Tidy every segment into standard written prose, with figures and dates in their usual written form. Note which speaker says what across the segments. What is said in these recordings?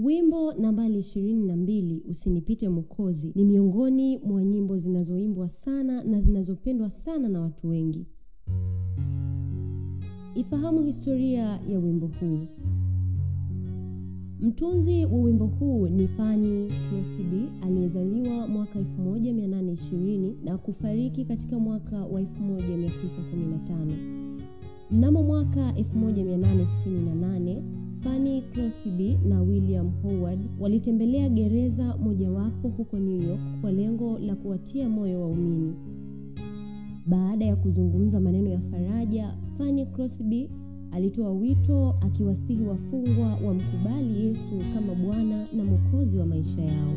Speaker 1: Wimbo nambari 22 Usinipite Mwokozi ni miongoni mwa nyimbo zinazoimbwa sana na zinazopendwa sana na watu wengi. Ifahamu historia ya wimbo huu. Mtunzi wa wimbo huu ni Fanny Crosby aliyezaliwa mwaka 1820 na kufariki katika mwaka wa 1915. Mnamo mwaka 1868, Fanny Crosby na William Howard walitembelea gereza mojawapo huko New York kwa lengo la kuwatia moyo waumini. Baada ya kuzungumza maneno ya faraja, Fanny Crosby alitoa wito akiwasihi wafungwa wamkubali Yesu kama Bwana na Mwokozi wa maisha yao.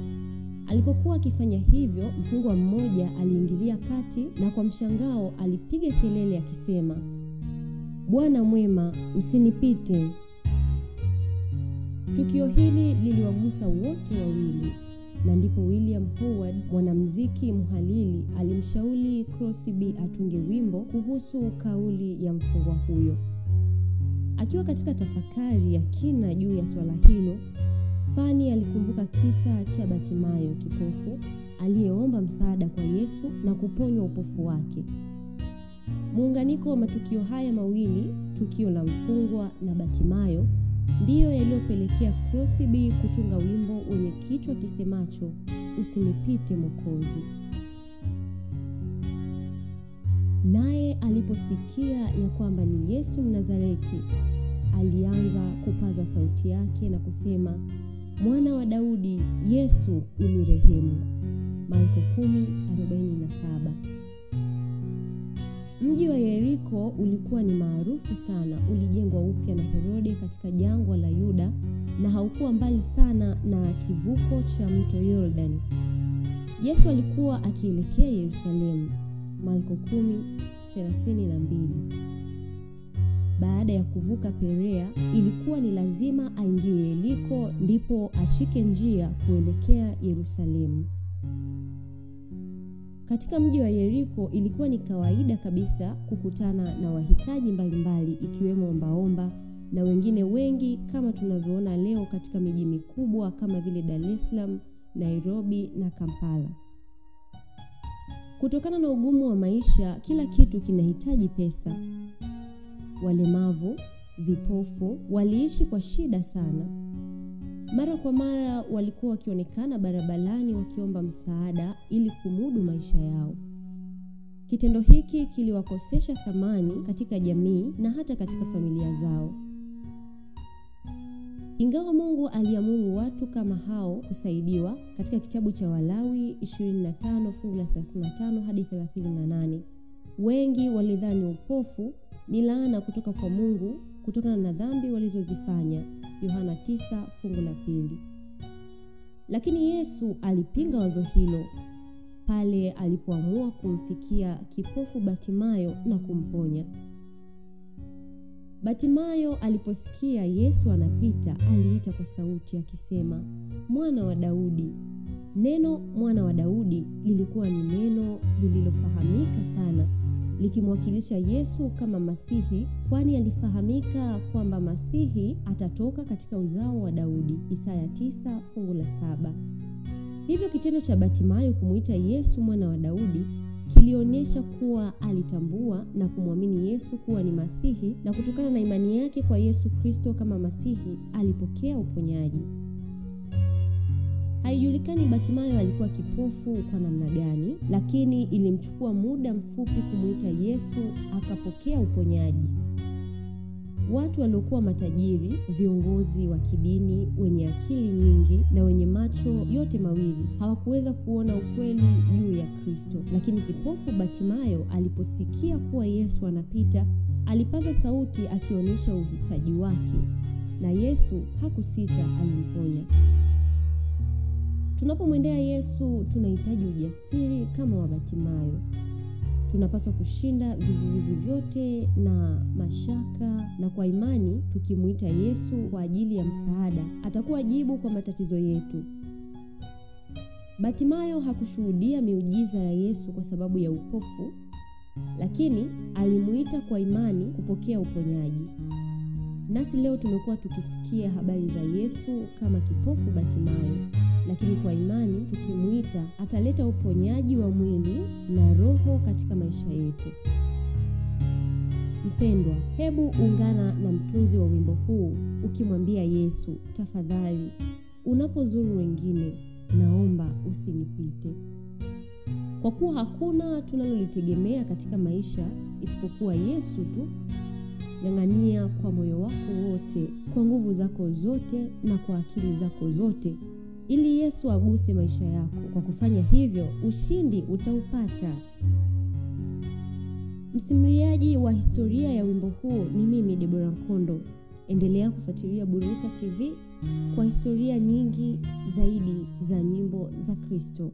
Speaker 1: Alipokuwa akifanya hivyo, mfungwa mmoja aliingilia kati na kwa mshangao alipiga kelele akisema, "Bwana mwema, usinipite." Tukio hili liliwagusa wote wawili, na ndipo William Howard, mwanamuziki mhalili, alimshauri Crosby atunge wimbo kuhusu kauli ya mfungwa huyo. Akiwa katika tafakari ya kina juu ya swala hilo, Fanny alikumbuka kisa cha Batimayo kipofu aliyeomba msaada kwa Yesu na kuponywa upofu wake. Muunganiko wa matukio haya mawili, tukio la mfungwa na Batimayo, ndiyo yaliyopelekea Crosby kutunga wimbo wenye kichwa kisemacho Usinipite Mwokozi. Naye aliposikia ya kwamba ni Yesu Mnazareti, alianza kupaza sauti yake na kusema, "Mwana wa Daudi, Yesu unirehemu." Marko 10:47. Mji wa Yeriko ulikuwa ni maarufu sana, ulijengwa upya na Herode katika jangwa la Yuda na haukuwa mbali sana na kivuko cha mto Yordani. Yesu alikuwa akielekea Yerusalemu. Marko 10:32. Baada ya kuvuka Perea, ilikuwa ni lazima aingie Yeriko ndipo ashike njia kuelekea Yerusalemu. Katika mji wa Yeriko ilikuwa ni kawaida kabisa kukutana na wahitaji mbalimbali ikiwemo ombaomba na wengine wengi kama tunavyoona leo katika miji mikubwa kama vile Dar es Salaam, Nairobi na Kampala. Kutokana na ugumu wa maisha, kila kitu kinahitaji pesa. Walemavu, vipofu waliishi kwa shida sana. Mara kwa mara walikuwa wakionekana barabarani wakiomba msaada ili kumudu maisha yao. Kitendo hiki kiliwakosesha thamani katika jamii na hata katika familia zao. Ingawa Mungu aliamuru watu kama hao kusaidiwa katika kitabu cha Walawi 25:35 hadi 38, wengi walidhani upofu ni laana kutoka kwa Mungu kutokana na dhambi walizozifanya. Yohana 9:2. Lakini Yesu alipinga wazo hilo pale alipoamua kumfikia kipofu Batimayo na kumponya. Batimayo aliposikia Yesu anapita, aliita kwa sauti akisema, "Mwana wa Daudi." Neno "mwana wa Daudi" lilikuwa ni neno lililofahamika sana, likimwakilisha Yesu kama Masihi, kwani alifahamika kwamba Masihi atatoka katika uzao wa Daudi. Isaya 9:7. Hivyo kitendo cha Batimayo kumuita Yesu mwana wa Daudi kilionyesha kuwa alitambua na kumwamini Yesu kuwa ni Masihi, na kutokana na imani yake kwa Yesu Kristo kama Masihi alipokea uponyaji. Haijulikani Batimayo alikuwa kipofu kwa namna gani, lakini ilimchukua muda mfupi kumuita Yesu akapokea uponyaji. Watu waliokuwa matajiri, viongozi wa kidini, wenye akili nyingi na wenye macho yote mawili hawakuweza kuona ukweli juu ya Kristo, lakini kipofu Batimayo aliposikia kuwa Yesu anapita, alipaza sauti akionyesha uhitaji wake, na Yesu hakusita, alimponya. Tunapomwendea Yesu tunahitaji ujasiri kama wa Batimayo. Tunapaswa kushinda vizuizi vyote na mashaka, na kwa imani tukimuita Yesu kwa ajili ya msaada, atakuwa jibu kwa matatizo yetu. Batimayo hakushuhudia miujiza ya Yesu kwa sababu ya upofu, lakini alimuita kwa imani kupokea uponyaji. Nasi leo tumekuwa tukisikia habari za Yesu kama kipofu Batimayo, lakini kwa imani tukimuita ataleta uponyaji wa mwili na roho katika maisha yetu. Mpendwa, hebu ungana na mtunzi wa wimbo huu ukimwambia Yesu, tafadhali, unapozuru wengine, naomba usinipite. Kwa kuwa hakuna tunalolitegemea katika maisha isipokuwa Yesu tu, ng'ang'ania kwa moyo wako wote, kwa nguvu zako zote na kwa akili zako zote, ili Yesu aguse maisha yako. Kwa kufanya hivyo, ushindi utaupata. Msimuliaji wa historia ya wimbo huu ni mimi Deborah Nkondo. Endelea kufuatilia Bureta TV kwa historia nyingi zaidi za nyimbo za Kristo.